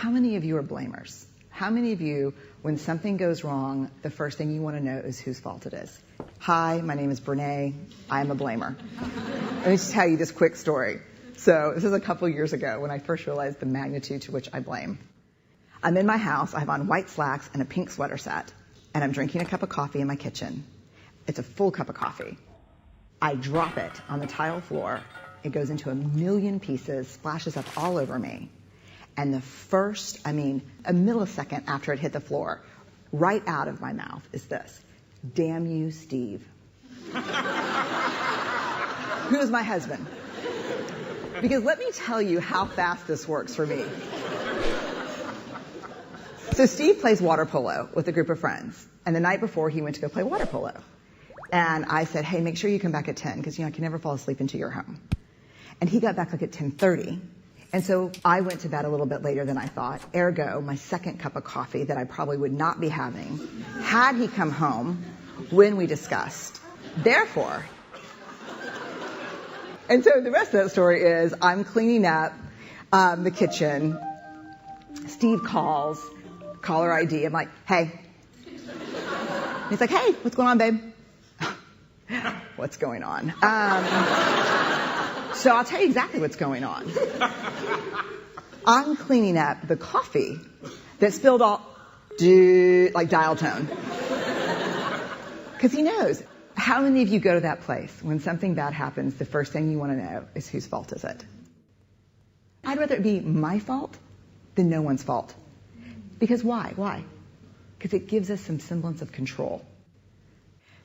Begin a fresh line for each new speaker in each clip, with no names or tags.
How many of you are blamers? How many of you, when something goes wrong, the first thing you want to know is whose fault it is? Hi, my name is Brené. I'm a blamer. Let me just tell you this quick story. So this is a couple years ago when I first realized the magnitude to which I blame. I'm in my house. I have on white slacks and a pink sweater set, and I'm drinking a cup of coffee in my kitchen. It's a full cup of coffee. I drop it on the tile floor. It goes into a million pieces, splashes up all over me. And the first, a millisecond after it hit the floor, right out of my mouth is this: "Damn you, Steve." Who is my husband? Because let me tell you how fast this works for me. So Steve plays water polo with a group of friends. And the night before, he went to go play water polo. And I said, hey, make sure you come back at 10, because I can never fall asleep until you're home. And he got back at 10:30. And so I went to bed a little bit later than I thought. Ergo, my second cup of coffee that I probably would not be having had he come home when we discussed. Therefore, and so the rest of that story is I'm cleaning up the kitchen. Steve calls, caller ID. I'm like, hey. He's like, hey, what's going on, babe? What's going on? So I'll tell you exactly what's going on. I'm cleaning up the coffee that spilled all, like dial tone. Because he knows. How many of you go to that place when something bad happens, the first thing you want to know is whose fault is it? I'd rather it be my fault than no one's fault. Because why? Why? Because it gives us some semblance of control.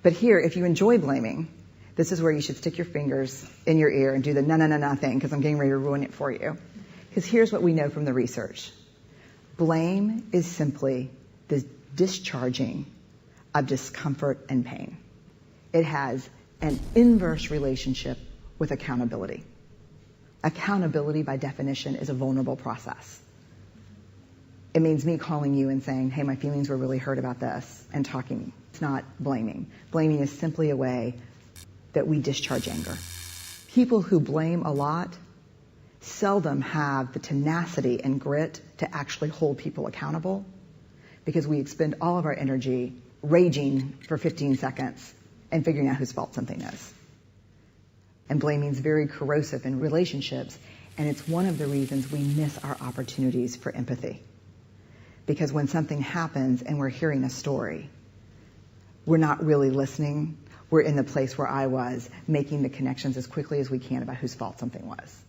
But here, if you enjoy blaming, this is where you should stick your fingers in your ear and do the na thing, because I'm getting ready to ruin it for you. Because here's what we know from the research. Blame is simply the discharging of discomfort and pain. It has an inverse relationship with accountability. Accountability, by definition, is a vulnerable process. It means me calling you and saying, hey, my feelings were really hurt about this, and talking. It's not blaming. Blaming is simply a way that we discharge anger. People who blame a lot seldom have the tenacity and grit to actually hold people accountable, because we expend all of our energy raging for 15 seconds and figuring out whose fault something is. And blaming is very corrosive in relationships, and it's one of the reasons we miss our opportunities for empathy. Because when something happens and we're hearing a story, we're not really listening. We're in the place where I was, making the connections as quickly as we can about whose fault something was.